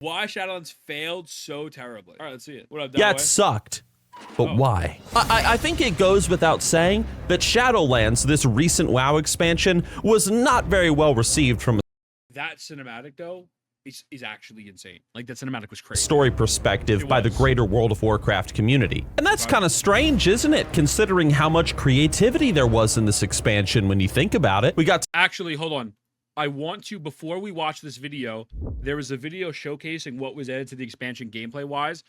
Why Shadowlands failed so terribly. All right, let's see it. What up, Yeah, Dalway? it sucked. But why? I think it goes without saying that Shadowlands, this recent WoW expansion, was not very well received from That cinematic, though, is actually insane. Like, that cinematic was a crazy. story perspective by the greater World of Warcraft community. And that's kind of strange, isn't it? Considering how much creativity there was in this expansion when you think about it. We got Actually, hold on. I want to, before we watch this video, there was a video showcasing what was added to the expansion gameplay-wise.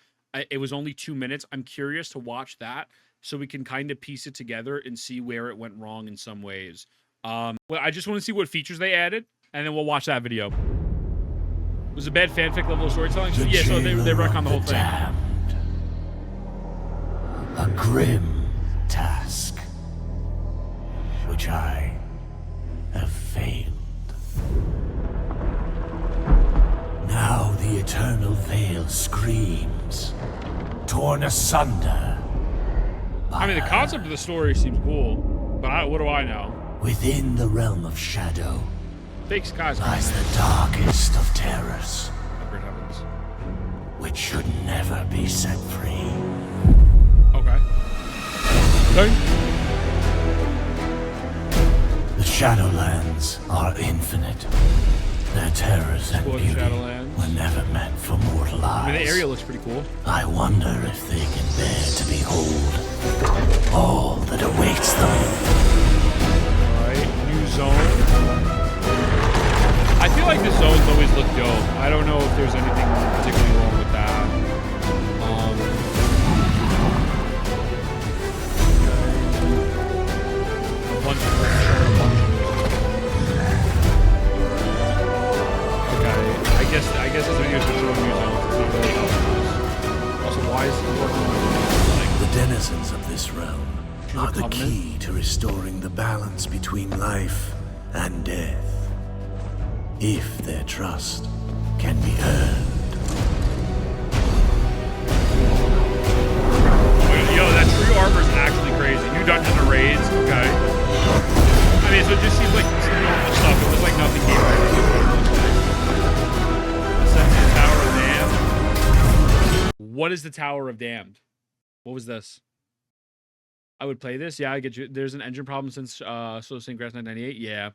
It was only 2 minutes. I'm curious to watch that so we can kind of piece it together and see where it went wrong in some ways. Well, I just want to see what features they added, and then we'll watch that video. It was a bad fanfic level of storytelling. So, yeah, so they retconned the whole thing. Damned. A grim task, which I have failed. Now the eternal veil screams, torn asunder. I mean, the concept of the story seems cool, but what do I know? Within the realm of shadow Fake skies. lies the darkest of terrors, Great heavens. which should never be set free. Okay. Okay. The Shadowlands are infinite. Their terrors and World of beauty Shadowlands. were never meant for mortal eyes. I mean, the area looks pretty cool. I wonder if they can bear to behold all that awaits them. Alright, new zone. I feel like the zones always look dope. I don't know if there's anything particularly wrong with that. A bunch of Okay, I guess this video is just showing new zones. It's not really helping us. Also, why is it working? The denizens of this realm are the Covenant? key to restoring the balance between life and death. If their trust can be earned. Yo, that tree armor is actually crazy. New dungeon and raids, okay. I mean, so it just seems like normal stuff. It was like nothing came out of it. Ascent to the Tower of Damned. What is the Tower of Damned? What was this? I would play this. Yeah, I get you. There's an engine problem since Soul St. Grass 998. Yeah.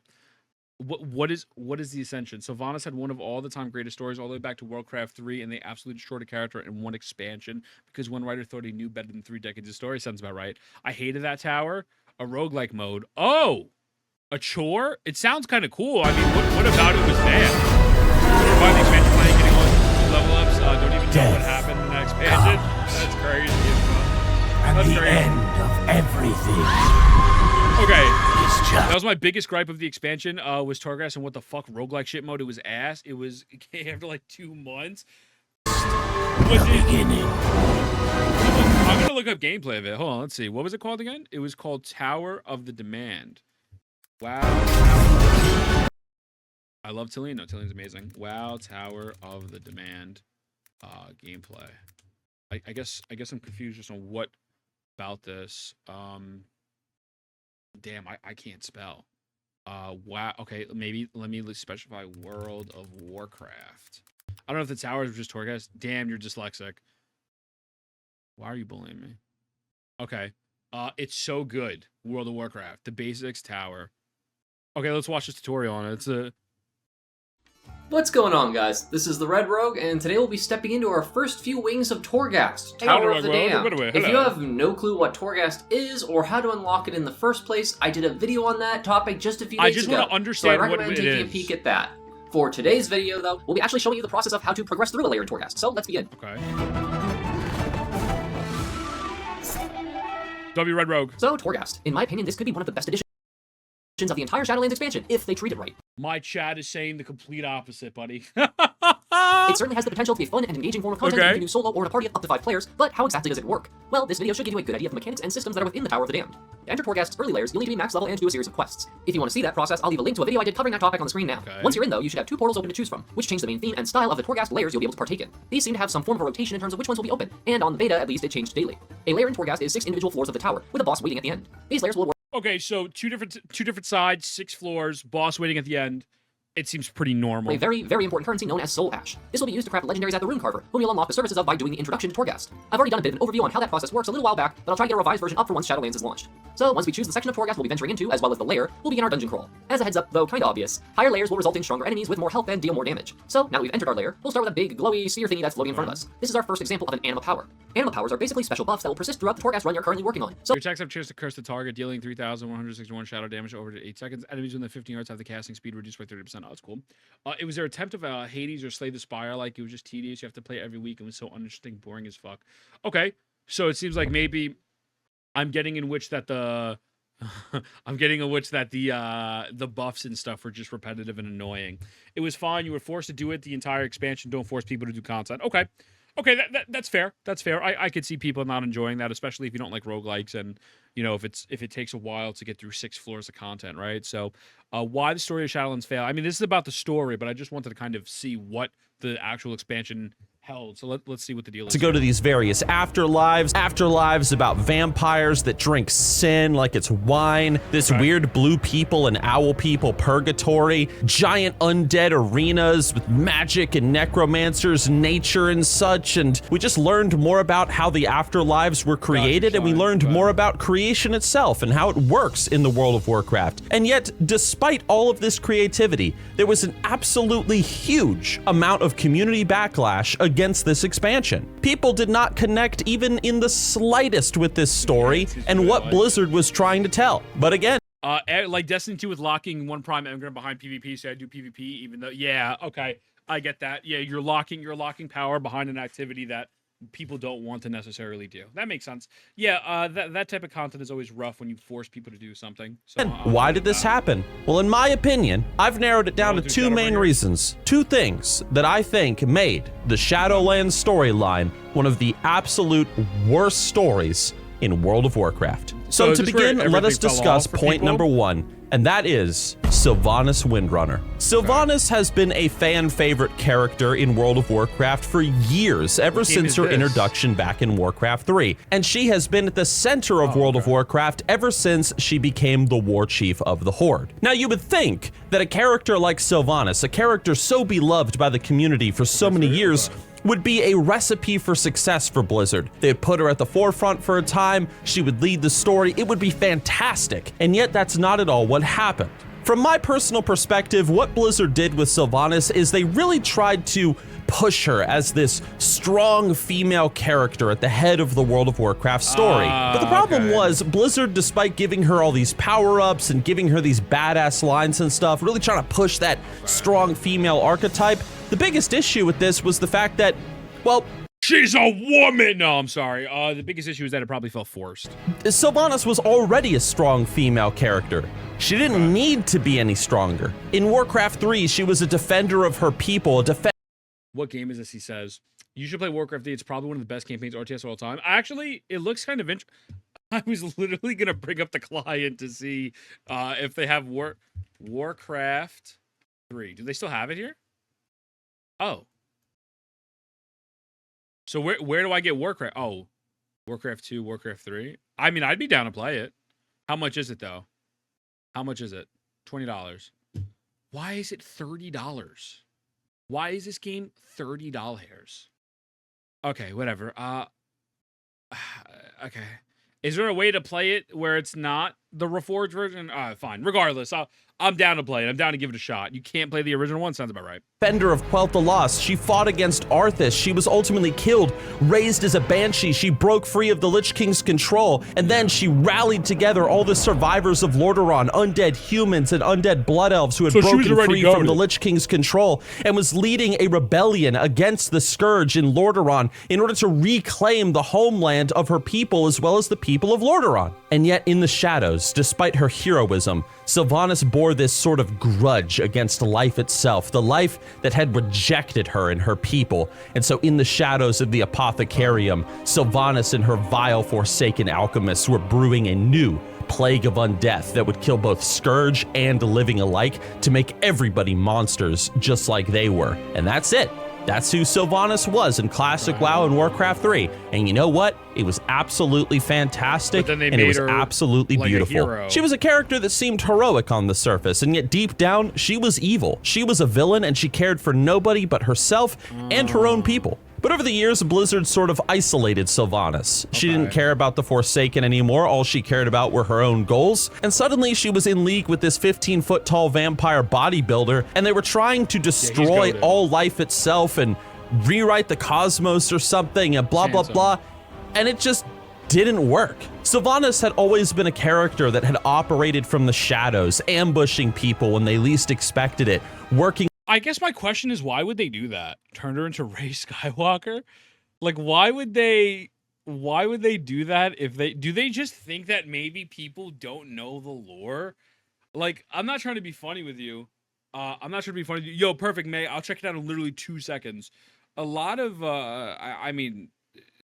What is the Ascension? Sylvana said one of all the time greatest stories all the way back to World of Warcraft 3, and they absolutely destroyed a character in one expansion because one writer thought he knew better than 3 decades of story. Sounds about right. I hated that tower. A roguelike mode. Oh! A chore? It sounds kind of cool. I mean, what about it was bad? By the expansion plan, getting on level ups. Don't even know what happened in that expansion. That's crazy. And That's the crazy. end of everything. Okay. Is just That was my biggest gripe of the expansion, was Torghast and what the fuck roguelike shit mode. It was ass. It came after like 2 months. the beginning. I'm gonna look up gameplay of it. Hold on, let's see. What was it called again? It was called Tower of the Demand. Wow. I love Tillian. No, Tillian's amazing. WoW Tower of the Demand gameplay. I guess I'm confused just on what about this. Damn, I can't spell. Wow. Okay, maybe let me specify World of Warcraft. I don't know if the towers were just Torghast. Damn, you're dyslexic. Why are you bullying me? Okay. It's so good. World of Warcraft. The basics tower. Okay, let's watch this tutorial on it. It's a... What's going on, guys? This is the Red Rogue, and today we'll be stepping into our first few wings of Torghast, Tower of the Damned. If you have no clue what Torghast is or how to unlock it in the first place, I did a video on that topic just a few days ago. I just want to understand so I what recommend it taking is. a peek at that. For today's video, though, we'll be actually showing you the process of how to progress through a layer in Torghast. So let's begin. Okay. W Red Rogue. So, Torghast. In my opinion, this could be one of the best additions of the entire Shadowlands expansion, if they treat it right. My chat is saying the complete opposite, buddy. It certainly has the potential to be a fun and engaging form of content that you can do solo or in a party of up to 5 players, but how exactly does it work? Well, this video should give you a good idea of the mechanics and systems that are within the Tower of the Damned. To enter Torghast's early layers, you'll need to be max level and do a series of quests. If you want to see that process, I'll leave a link to a video I did covering that topic on the screen now. Okay. Once you're in, though, you should have 2 portals open to choose from, which change the main theme and style of the Torghast layers you'll be able to partake in. These seem to have some form of a rotation in terms of which ones will be open, and on the beta, at least, it changed daily. A layer in Torghast is 6 individual floors of the tower, with a boss waiting at the end. These layers will work. Okay, so two different sides, 6 floors, boss waiting at the end. it seems pretty normal. A very, very important currency known as soul ash. This will be used to craft legendaries at the Rune Carver, whom you'll unlock the services of by doing the introduction to Torghast. I've already done a bit of an overview on how that process works a little while back, but I'll try to get a revised version up for once Shadowlands is launched. So once we choose the section of Torghast we'll be venturing into, as well as the lair, we'll begin our dungeon crawl. As a heads up, though kinda obvious, higher layers will result in stronger enemies with more health and deal more damage. So now that we've entered our lair, we'll start with a big, glowy sphere thingy that's floating in front of us. This is our first example of an anima power. Anima powers are basically special buffs that will persist throughout the Torghast run you're currently working on. So your attacks have a chance to curse the target, dealing 3,161 shadow damage over to 8 seconds. Enemies within 15 yards have the casting speed reduced by 30%. Oh, that's cool. It was their attempt of Hades or Slay the Spire. Like, it was just tedious. You have to play every week. It was so uninteresting, boring as fuck. Okay, so it seems like maybe I'm getting in which that the the buffs and stuff were just repetitive and annoying. It was fine. You were forced to do it the entire expansion. Don't force people to do content. Okay, that's fair. That's fair. I could see people not enjoying that, especially if you don't like roguelikes and, you know, if it takes a while to get through 6 floors of content, right? So, why the Story of Shadowlands Failed? I mean, this is about the story, but I just wanted to kind of see what the actual expansion held. So let's see what the deal is. To go to these various afterlives about vampires that drink sin like it's wine, this weird blue people and owl people purgatory, giant undead arenas with magic and necromancers, nature and such, and we just learned more about how the afterlives were created, and we learned more about creation itself and how it works in the World of Warcraft. And yet, despite all of this creativity, there was an absolutely huge amount of community backlash against this expansion. People did not connect even in the slightest with this story and what Blizzard was trying to tell. But again, like Destiny 2 with locking one prime engram behind PvP, so I do PvP, even though, yeah, okay, I get that. Yeah, you're locking power behind an activity that people don't want to necessarily do. That makes sense. Yeah, that type of content is always rough when you force people to do something. So, and why did this happen? Well, in my opinion, I've narrowed it down to 2 main reasons. 2 things that I think made the Shadowlands storyline one of the absolute worst stories in World of Warcraft. So to begin, let us discuss point number 1, and that is Sylvanas Windrunner. Sylvanas has been a fan favorite character in World of Warcraft for years, ever since her introduction back in Warcraft 3. And she has been at the center of World of Warcraft ever since she became the war chief of the Horde. Now you would think that a character like Sylvanas, a character so beloved by the community for so many years, would be a recipe for success for Blizzard. They'd put her at the forefront for a time, she would lead the story, it would be fantastic. And yet that's not at all what happened. From my personal perspective, what Blizzard did with Sylvanas is they really tried to push her as this strong female character at the head of the World of Warcraft story. But the problem was, Blizzard, despite giving her all these power-ups and giving her these badass lines and stuff, really trying to push that strong female archetype, the biggest issue with this was the fact that, well, she's a woman! No, I'm sorry. The biggest issue is that it probably felt forced. Sylvanas was already a strong female character. She didn't need to be any stronger. In Warcraft 3, she was a defender of her people, What game is this, he says? You should play Warcraft 3. It's probably one of the best campaigns RTS of all time. Actually, it looks kind of interesting. I was literally going to bring up the client to see if they have Warcraft 3. Do they still have it here? Oh. So where do I get Warcraft? Oh, Warcraft 2, Warcraft 3. I mean, I'd be down to play it. How much is it, though? How much is it? $20. Why is it $30? Why is this game $30? Okay, whatever. Okay. Is there a way to play it where it's not the Reforged version? Fine. Regardless, I'm down to play it. I'm down to give it a shot. You can't play the original one? Sounds about right. Defender of Quel'Tha Lost. She fought against Arthas. She was ultimately killed, raised as a banshee. She broke free of the Lich King's control, and then she rallied together all the survivors of Lordaeron, undead humans and undead blood elves who had broken free from the Lich King's control, and was leading a rebellion against the Scourge in Lordaeron in order to reclaim the homeland of her people as well as the people of Lordaeron. And yet in the shadows, despite her heroism, Sylvanas bore this sort of grudge against life itself, the life that had rejected her and her people. And so in the shadows of the Apothecarium, Sylvanas and her vile Forsaken alchemists were brewing a new plague of undeath that would kill both Scourge and living alike to make everybody monsters just like they were. And that's it. That's who Sylvanas was in Classic WoW and Warcraft 3. And you know what? It was absolutely fantastic, and it was absolutely beautiful. She was a character that seemed heroic on the surface, and yet deep down, she was evil. She was a villain, and she cared for nobody but herself and her own people. But over the years, Blizzard sort of isolated Sylvanas. She didn't care about the Forsaken anymore. All she cared about were her own goals. And suddenly she was in league with this 15-foot-tall vampire bodybuilder, and they were trying to destroy all life itself and rewrite the cosmos or something and blah, blah, blah. And it just didn't work. Sylvanas had always been a character that had operated from the shadows, ambushing people when they least expected it, working. I guess my question is, why would they do that? Turn her into Rey Skywalker? Like, why would they do that if do they just think that maybe people don't know the lore? Like, I'm not trying to be funny with you. Yo, perfect, May. I'll check it out in literally 2 seconds. A lot of, I mean,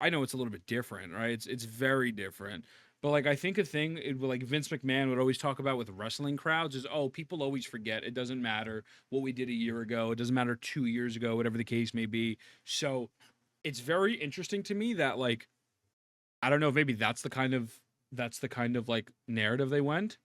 I know it's a little bit different, right? It's very different. But, like, I think a thing, like Vince McMahon would always talk about with wrestling crowds is, oh, people always forget. It doesn't matter what we did a year ago. It doesn't matter 2 years ago, whatever the case may be. So it's very interesting to me that, like, I don't know if maybe that's the kind of like narrative they went.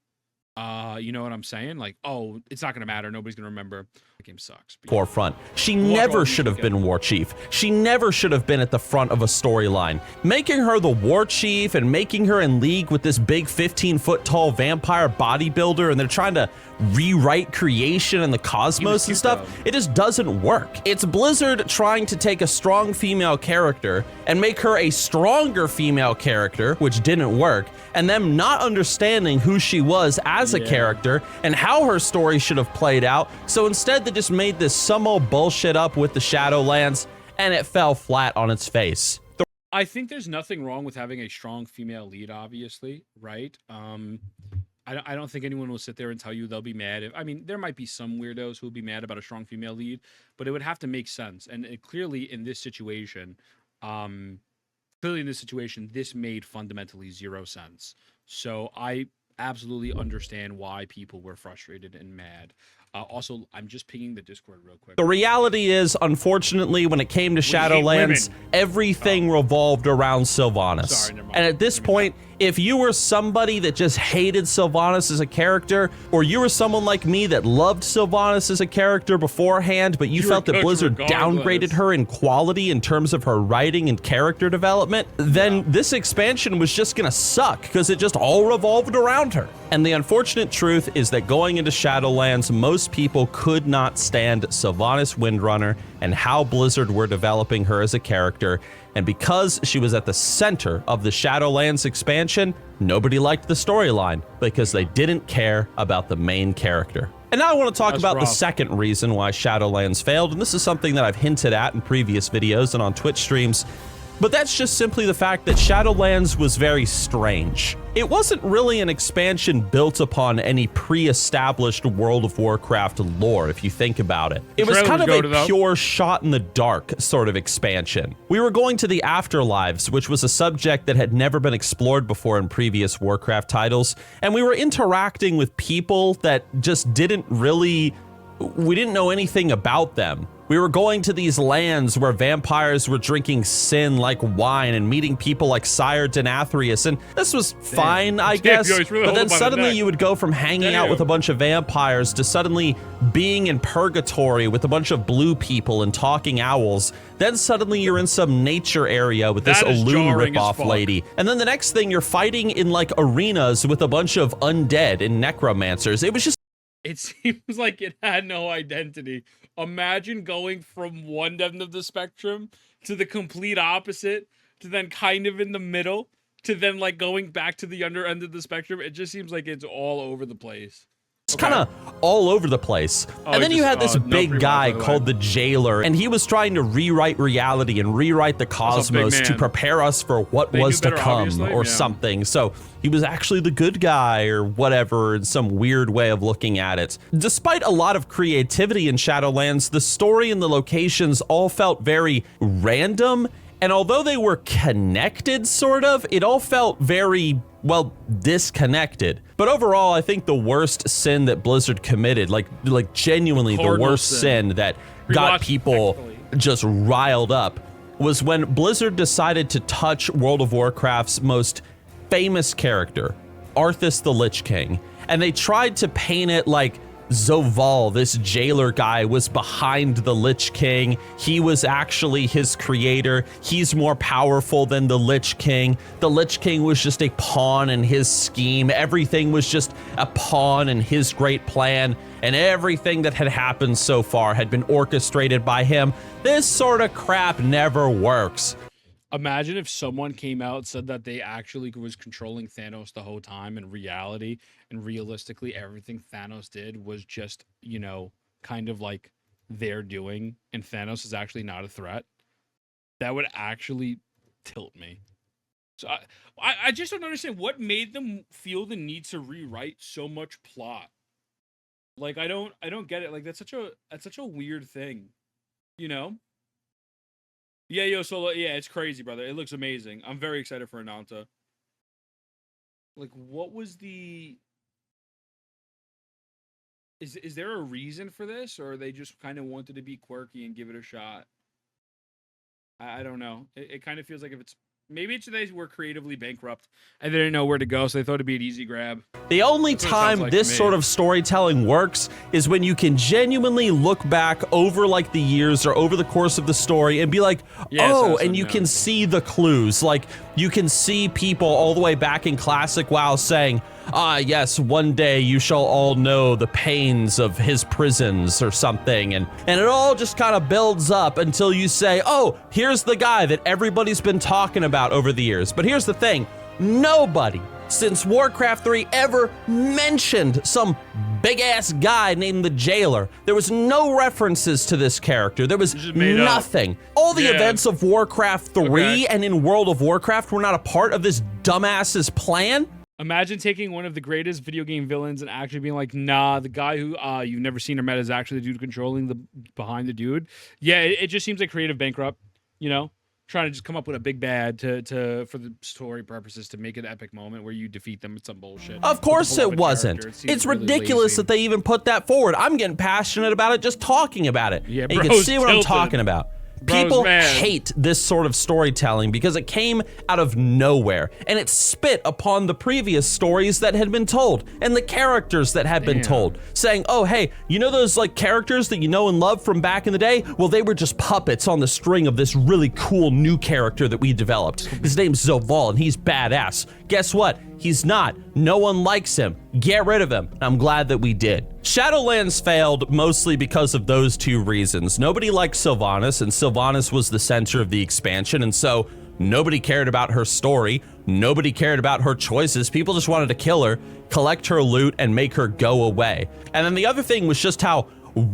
You know what I'm saying? Like, oh, it's not going to matter. Nobody's going to remember. The game sucks. Forefront. She never should have been War Chief. She never should have been at the front of a storyline. Making her the War Chief and making her in league with this big 15-foot-tall vampire bodybuilder, and they're trying to rewrite creation and the cosmos and stuff, it just doesn't work. It's Blizzard trying to take a strong female character and make her a stronger female character, which didn't work, and them not understanding who she was as a character and how her story should have played out. So instead, they just made this some old bullshit up with the Shadowlands, and it fell flat on its face. I think there's nothing wrong with having a strong female lead, obviously, right? I don't think anyone will sit there and tell you they'll be mad. I mean, there might be some weirdos who will be mad about a strong female lead, but it would have to make sense. And clearly in this situation, this made fundamentally zero sense. So I absolutely understand why people were frustrated and mad. Also, I'm just pinging the Discord real quick. The reality is, unfortunately, when it came to Shadowlands, everything revolved around Sylvanas. Sorry, never mind. And at this point, if you were somebody that just hated Sylvanas as a character, or you were someone like me that loved Sylvanas as a character beforehand, but you felt that Blizzard downgraded her in quality in terms of her writing and character development, then this expansion was just gonna suck, because it just all revolved around her. And the unfortunate truth is that going into Shadowlands, most people could not stand Sylvanas Windrunner and how Blizzard were developing her as a character. And because she was at the center of the Shadowlands expansion, nobody liked the storyline because they didn't care about the main character. And now I want to talk about the second reason why Shadowlands failed, and this is something that I've hinted at in previous videos and on Twitch streams. But that's just simply the fact that Shadowlands was very strange. It wasn't really an expansion built upon any pre-established World of Warcraft lore, if you think about it. It was kind of a pure shot in the dark sort of expansion. We were going to the Afterlives, which was a subject that had never been explored before in previous Warcraft titles, and we were interacting with people that just didn't really... we didn't know anything about them. We were going to these lands where vampires were drinking sin like wine and meeting people like Sire Denathrius, and this was fine, I guess, but then suddenly you would go from hanging out with a bunch of vampires to suddenly being in purgatory with a bunch of blue people and talking owls. Then suddenly you're in some nature area with this Elune ripoff lady. And then the next thing, you're fighting in like arenas with a bunch of undead and necromancers. It was just... it seems like it had no identity. Imagine going from one end of the spectrum to the complete opposite, to then kind of in the middle, to then like going back to the under end of the spectrum. It just seems like it's all over the place. It's kind of all over the place. And then you had this big guy called the Jailer, and he was trying to rewrite reality and rewrite the cosmos to prepare us for what was to come or something. So he was actually the good guy or whatever in some weird way of looking at it. Despite a lot of creativity in Shadowlands, the story and the locations all felt very random. And although they were connected, sort of, it all felt very, well, disconnected. But overall, I think the worst sin that Blizzard committed, like genuinely the worst sin that got people just riled up was when Blizzard decided to touch World of Warcraft's most famous character, Arthas the Lich King, and they tried to paint it like Zoval, this jailer guy, was behind the Lich King. He was actually his creator. He's more powerful than the Lich King. The Lich King was just a pawn in his scheme. Everything was just a pawn in his great plan, and everything that had happened so far had been orchestrated by him. This sort of crap never works. Imagine if someone came out and said that they actually was controlling Thanos the whole time in reality, and realistically everything Thanos did was just, you know, kind of like their doing, and Thanos is actually not a threat. That would actually tilt me. So I just don't understand what made them feel the need to rewrite so much plot. Like I don't get it. Like that's such a weird thing, you know? Yeah, yeah, it's crazy, brother. It looks amazing. I'm very excited for Ananta. Like, what was the... Is there a reason for this, or they just kind of wanted to be quirky and give it a shot? I don't know. It kind of feels like if it's... Maybe it's they were creatively bankrupt and they didn't know where to go, so they thought it'd be an easy grab. The only time like this sort of storytelling works is when you can genuinely look back over like the years or over the course of the story and be like, oh, and you can see the clues. Like you can see people all the way back in classic WoW saying, ah, yes, one day you shall all know the pains of his prisons or something. And it all just kind of builds up until you say, oh, here's the guy that everybody's been talking about over the years. But here's the thing, nobody since Warcraft 3 ever mentioned some big-ass guy named the Jailer. There was no references to this character. There was nothing. All the events of Warcraft 3 and in World of Warcraft were not a part of this dumbass's plan. Imagine taking one of the greatest video game villains and actually being like, nah, the guy who you've never seen or met is actually the dude controlling the behind the dude. Yeah, it just seems like creative bankrupt, you know? Trying to just come up with a big bad for the story purposes to make it an epic moment where you defeat them with some bullshit. Of course it wasn't. It's ridiculous that they even put that forward. I'm getting passionate about it just talking about it. Yeah, and you can see what I'm talking about. People hate this sort of storytelling because it came out of nowhere and it spit upon the previous stories that had been told and the characters that had been told, saying, oh, hey, you know those like characters that you know and love from back in the day? Well, they were just puppets on the string of this really cool new character that we developed. His name's Zoval and he's badass. Guess what? He's not. No one likes him. Get rid of him. I'm glad that we did. Shadowlands failed mostly because of those two reasons. Nobody liked Sylvanas, and Sylvanas was the center of the expansion, and so nobody cared about her story. Nobody cared about her choices. People just wanted to kill her, collect her loot, and make her go away. And then the other thing was just how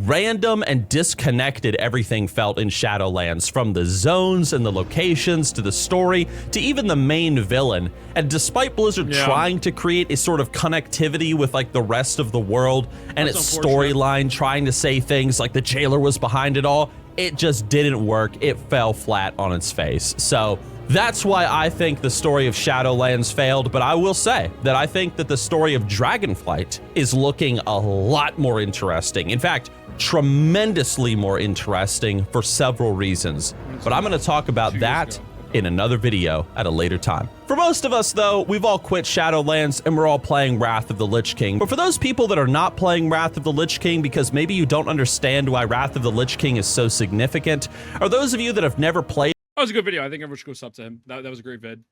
random and disconnected everything felt in Shadowlands, from the zones and the locations to the story to even the main villain. And despite Blizzard trying to create a sort of connectivity with like the rest of the world and its storyline, trying to say things like the Jailer was behind it all, it just didn't work. It fell flat on its face. So that's why I think the story of Shadowlands failed, but I will say that I think that the story of Dragonflight is looking a lot more interesting. In fact, tremendously more interesting for several reasons. But I'm going to talk about that in another video at a later time. For most of us, though, we've all quit Shadowlands and we're all playing Wrath of the Lich King. But for those people that are not playing Wrath of the Lich King because maybe you don't understand why Wrath of the Lich King is so significant, or those of you that have never played... That was a good video. I think everyone should go sub to him. That was a great vid.